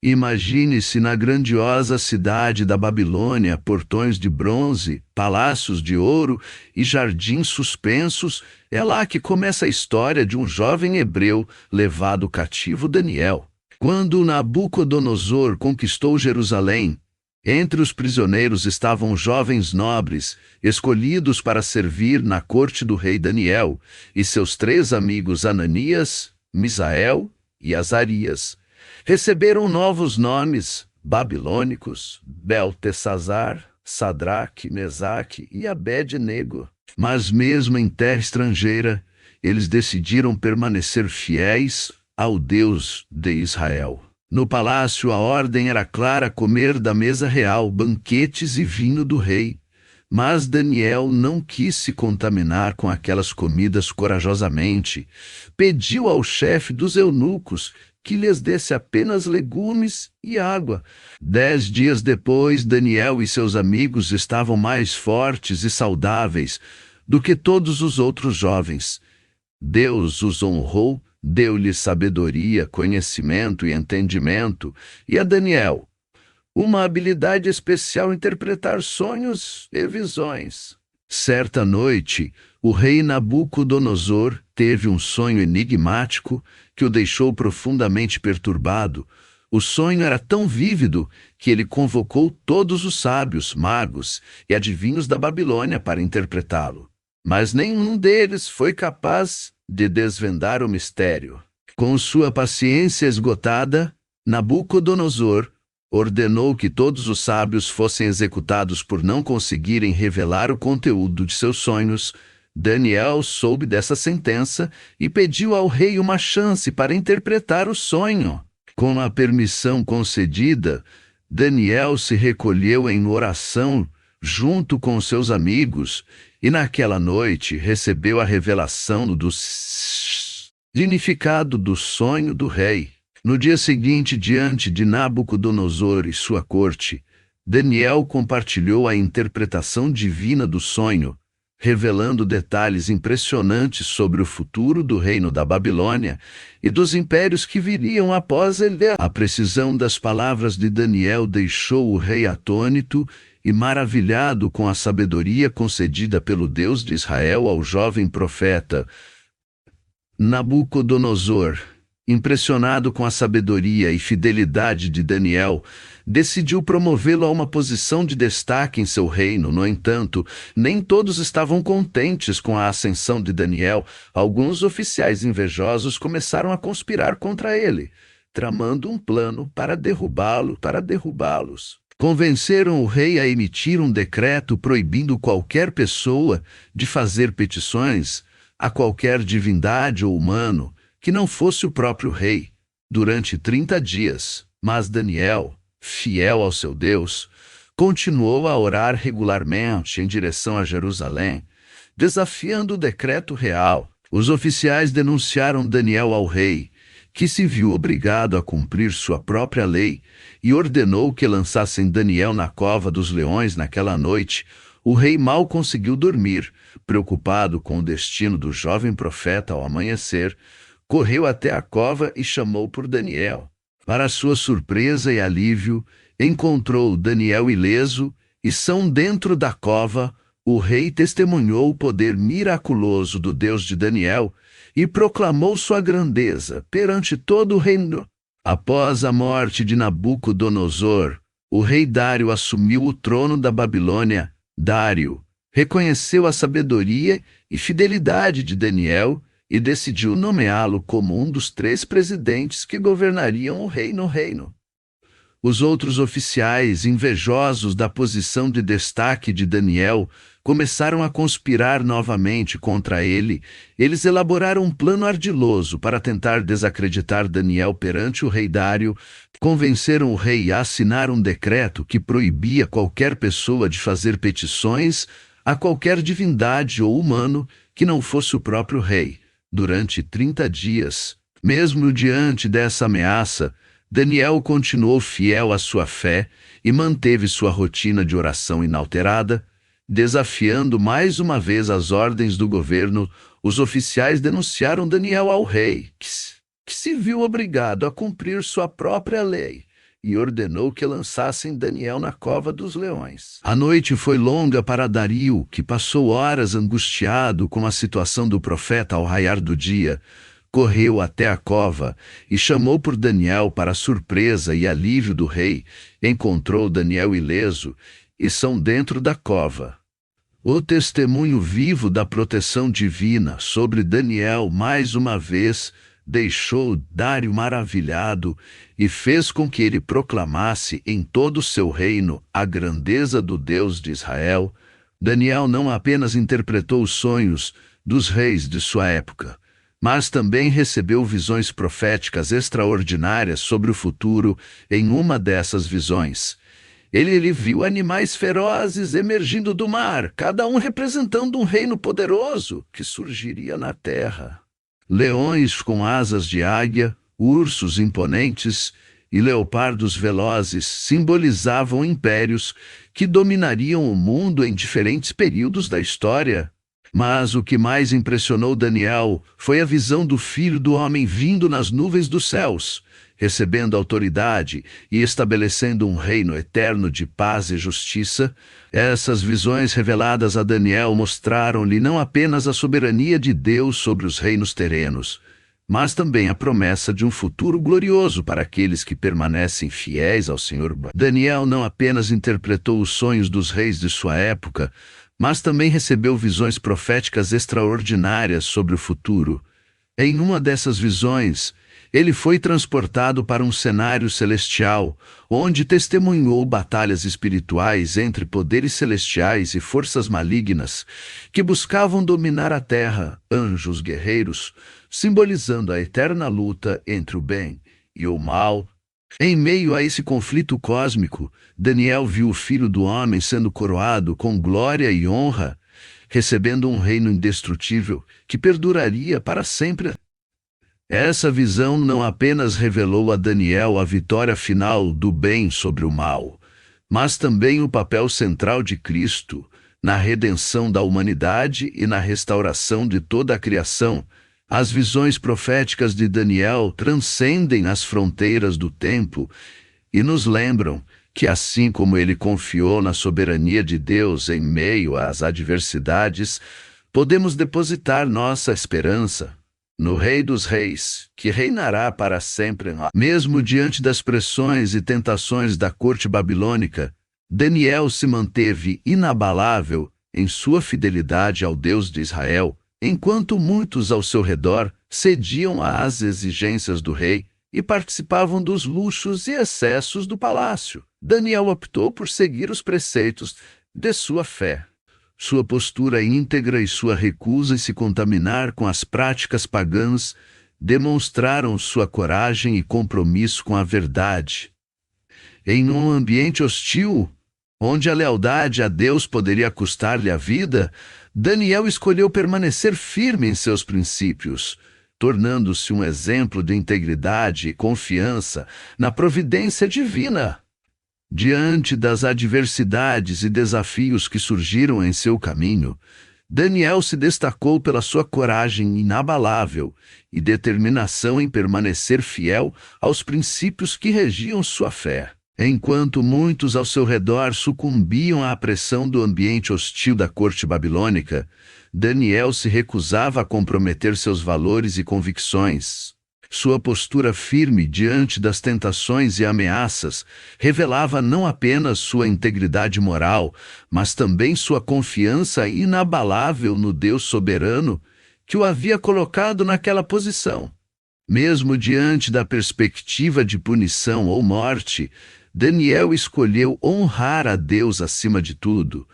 Imagine-se na grandiosa cidade da Babilônia, portões de bronze, palácios de ouro e jardins suspensos. É lá que começa a história de um jovem hebreu levado cativo, Daniel. Quando Nabucodonosor conquistou Jerusalém, entre os prisioneiros estavam jovens nobres, escolhidos para servir na corte do rei Daniel, e seus 3 amigos Ananias, Misael e Azarias. Receberam novos nomes babilônicos: Beltesazar, Sadraque, Mesaque e Abed-nego. Mas mesmo em terra estrangeira, eles decidiram permanecer fiéis ao Deus de Israel. No palácio, a ordem era clara: comer da mesa real, banquetes e vinho do rei. Mas Daniel não quis se contaminar com aquelas comidas corajosamente. Pediu ao chefe dos eunucos que lhes desse apenas legumes e água. 10 dias depois, Daniel e seus amigos estavam mais fortes e saudáveis do que todos os outros jovens. Deus os honrou, deu-lhes sabedoria, conhecimento e entendimento, e a Daniel uma habilidade especial em interpretar sonhos e visões. Certa noite, o rei Nabucodonosor teve um sonho enigmático que o deixou profundamente perturbado. O sonho era tão vívido que ele convocou todos os sábios, magos e adivinhos da Babilônia para interpretá-lo. Mas nenhum deles foi capaz de desvendar o mistério. Com sua paciência esgotada, Nabucodonosor ordenou que todos os sábios fossem executados por não conseguirem revelar o conteúdo de seus sonhos. Daniel soube dessa sentença e pediu ao rei uma chance para interpretar o sonho. Com a permissão concedida, Daniel se recolheu em oração junto com seus amigos e naquela noite recebeu a revelação do significado do sonho do rei. No dia seguinte, diante de Nabucodonosor e sua corte, Daniel compartilhou a interpretação divina do sonho, revelando detalhes impressionantes sobre o futuro do reino da Babilônia e dos impérios que viriam após ele. A precisão das palavras de Daniel deixou o rei atônito e maravilhado com a sabedoria concedida pelo Deus de Israel ao jovem profeta. Nabucodonosor, impressionado com a sabedoria e fidelidade de Daniel, decidiu promovê-lo a uma posição de destaque em seu reino. No entanto, nem todos estavam contentes com a ascensão de Daniel. Alguns oficiais invejosos começaram a conspirar contra ele, tramando um plano para derrubá-los. Convenceram o rei a emitir um decreto proibindo qualquer pessoa de fazer petições a qualquer divindade ou humano que não fosse o próprio rei, durante 30 dias. Mas Daniel, fiel ao seu Deus, continuou a orar regularmente em direção a Jerusalém, desafiando o decreto real. Os oficiais denunciaram Daniel ao rei, que se viu obrigado a cumprir sua própria lei, e ordenou que lançassem Daniel na cova dos leões naquela noite. O rei mal conseguiu dormir. Preocupado com o destino do jovem profeta, ao amanhecer, correu até a cova e chamou por Daniel. Para sua surpresa e alívio, encontrou Daniel ileso e são dentro da cova. O rei testemunhou o poder miraculoso do Deus de Daniel e proclamou sua grandeza perante todo o reino. Após a morte de Nabucodonosor, o rei Dário assumiu o trono da Babilônia. Dário reconheceu a sabedoria e fidelidade de Daniel e decidiu nomeá-lo como um dos 3 presidentes que governariam o reino. Os outros oficiais, invejosos da posição de destaque de Daniel, começaram a conspirar novamente contra ele. Eles elaboraram um plano ardiloso para tentar desacreditar Daniel perante o rei Dário. Convenceram o rei a assinar um decreto que proibia qualquer pessoa de fazer petições a qualquer divindade ou humano que não fosse o próprio rei, durante 30 dias. Mesmo diante dessa ameaça, Daniel continuou fiel à sua fé e manteve sua rotina de oração inalterada. Desafiando mais uma vez as ordens do governo, os oficiais denunciaram Daniel ao rei, que se viu obrigado a cumprir sua própria lei e ordenou que lançassem Daniel na cova dos leões. A noite foi longa para Dario, que passou horas angustiado com a situação do profeta ao raiar do dia. Correu até a cova e chamou por Daniel. Para surpresa e alívio do rei, encontrou Daniel ileso e são dentro da cova. O testemunho vivo da proteção divina sobre Daniel mais uma vez deixou Dário maravilhado e fez com que ele proclamasse em todo o seu reino a grandeza do Deus de Israel. Daniel não apenas interpretou os sonhos dos reis de sua época, mas também recebeu visões proféticas extraordinárias sobre o futuro. Em uma dessas visões, ele viu animais ferozes emergindo do mar, cada um representando um reino poderoso que surgiria na terra. Leões com asas de águia, ursos imponentes e leopardos velozes simbolizavam impérios que dominariam o mundo em diferentes períodos da história. Mas o que mais impressionou Daniel foi a visão do Filho do Homem vindo nas nuvens dos céus, recebendo autoridade e estabelecendo um reino eterno de paz e justiça. Essas visões reveladas a Daniel mostraram-lhe não apenas a soberania de Deus sobre os reinos terrenos, mas também a promessa de um futuro glorioso para aqueles que permanecem fiéis ao Senhor. Daniel não apenas interpretou os sonhos dos reis de sua época, mas também recebeu visões proféticas extraordinárias sobre o futuro. Em uma dessas visões, ele foi transportado para um cenário celestial, onde testemunhou batalhas espirituais entre poderes celestiais e forças malignas que buscavam dominar a terra, anjos guerreiros, simbolizando a eterna luta entre o bem e o mal. Em meio a esse conflito cósmico, Daniel viu o Filho do Homem sendo coroado com glória e honra, recebendo um reino indestrutível que perduraria para sempre. Essa visão não apenas revelou a Daniel a vitória final do bem sobre o mal, mas também o papel central de Cristo na redenção da humanidade e na restauração de toda a criação. As visões proféticas de Daniel transcendem as fronteiras do tempo e nos lembram que, assim como ele confiou na soberania de Deus em meio às adversidades, podemos depositar nossa esperança no Rei dos Reis, que reinará para sempre. Mesmo diante das pressões e tentações da corte babilônica, Daniel se manteve inabalável em sua fidelidade ao Deus de Israel, enquanto muitos ao seu redor cediam às exigências do rei e participavam dos luxos e excessos do palácio. Daniel optou por seguir os preceitos de sua fé. Sua postura íntegra e sua recusa em se contaminar com as práticas pagãs demonstraram sua coragem e compromisso com a verdade. Em um ambiente hostil, onde a lealdade a Deus poderia custar-lhe a vida, Daniel escolheu permanecer firme em seus princípios, tornando-se um exemplo de integridade e confiança na providência divina. Diante das adversidades e desafios que surgiram em seu caminho, Daniel se destacou pela sua coragem inabalável e determinação em permanecer fiel aos princípios que regiam sua fé. Enquanto muitos ao seu redor sucumbiam à pressão do ambiente hostil da corte babilônica, Daniel se recusava a comprometer seus valores e convicções. Sua postura firme diante das tentações e ameaças revelava não apenas sua integridade moral, mas também sua confiança inabalável no Deus soberano que o havia colocado naquela posição. Mesmo diante da perspectiva de punição ou morte, Daniel escolheu honrar a Deus acima de tudo,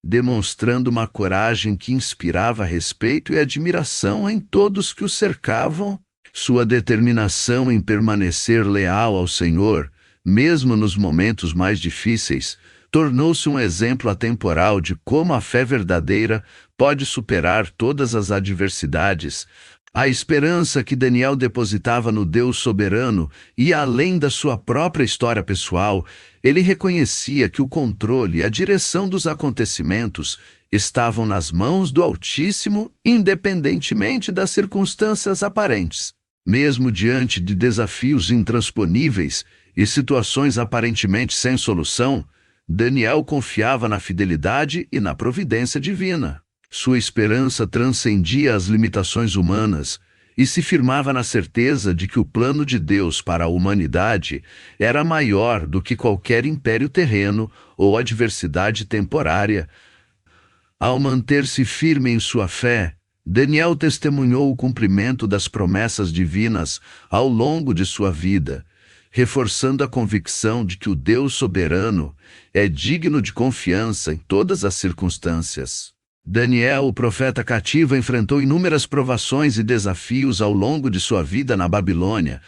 demonstrando uma coragem que inspirava respeito e admiração em todos que o cercavam. Sua determinação em permanecer leal ao Senhor, mesmo nos momentos mais difíceis, tornou-se um exemplo atemporal de como a fé verdadeira pode superar todas as adversidades. A esperança que Daniel depositava no Deus soberano ia além da sua própria história pessoal. Ele reconhecia que o controle e a direção dos acontecimentos estavam nas mãos do Altíssimo, independentemente das circunstâncias aparentes. Mesmo diante de desafios intransponíveis, e situações aparentemente sem solução, Daniel confiava na fidelidade e na providência divina. Sua esperança transcendia as limitações humanas e se firmava na certeza de que o plano de Deus para a humanidade era maior do que qualquer império terreno ou adversidade temporária. Ao manter-se firme em sua fé, Daniel testemunhou o cumprimento das promessas divinas ao longo de sua vida, reforçando a convicção de que o Deus soberano é digno de confiança em todas as circunstâncias. Daniel, o profeta cativo, enfrentou inúmeras provações e desafios ao longo de sua vida na Babilônia.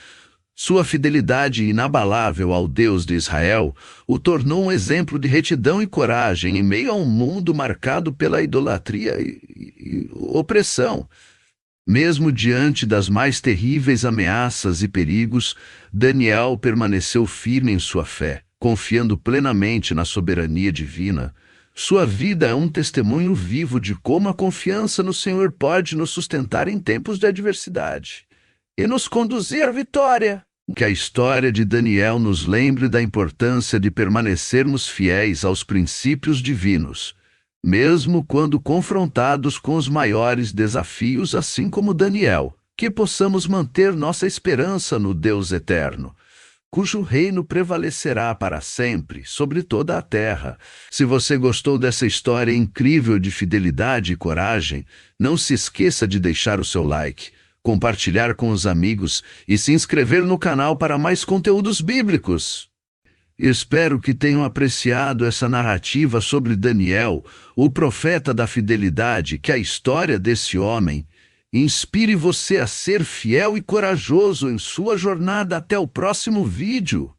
Sua fidelidade inabalável ao Deus de Israel o tornou um exemplo de retidão e coragem em meio a um mundo marcado pela idolatria e opressão. Mesmo diante das mais terríveis ameaças e perigos, Daniel permaneceu firme em sua fé, confiando plenamente na soberania divina. Sua vida é um testemunho vivo de como a confiança no Senhor pode nos sustentar em tempos de adversidade e nos conduzir à vitória. Que a história de Daniel nos lembre da importância de permanecermos fiéis aos princípios divinos, mesmo quando confrontados com os maiores desafios, assim como Daniel. Que possamos manter nossa esperança no Deus eterno, cujo reino prevalecerá para sempre sobre toda a terra. Se você gostou dessa história incrível de fidelidade e coragem, não se esqueça de deixar o seu like, compartilhar com os amigos e se inscrever no canal para mais conteúdos bíblicos. Espero que tenham apreciado essa narrativa sobre Daniel, o profeta da fidelidade, que a história desse homem inspire você a ser fiel e corajoso em sua jornada. Até o próximo vídeo.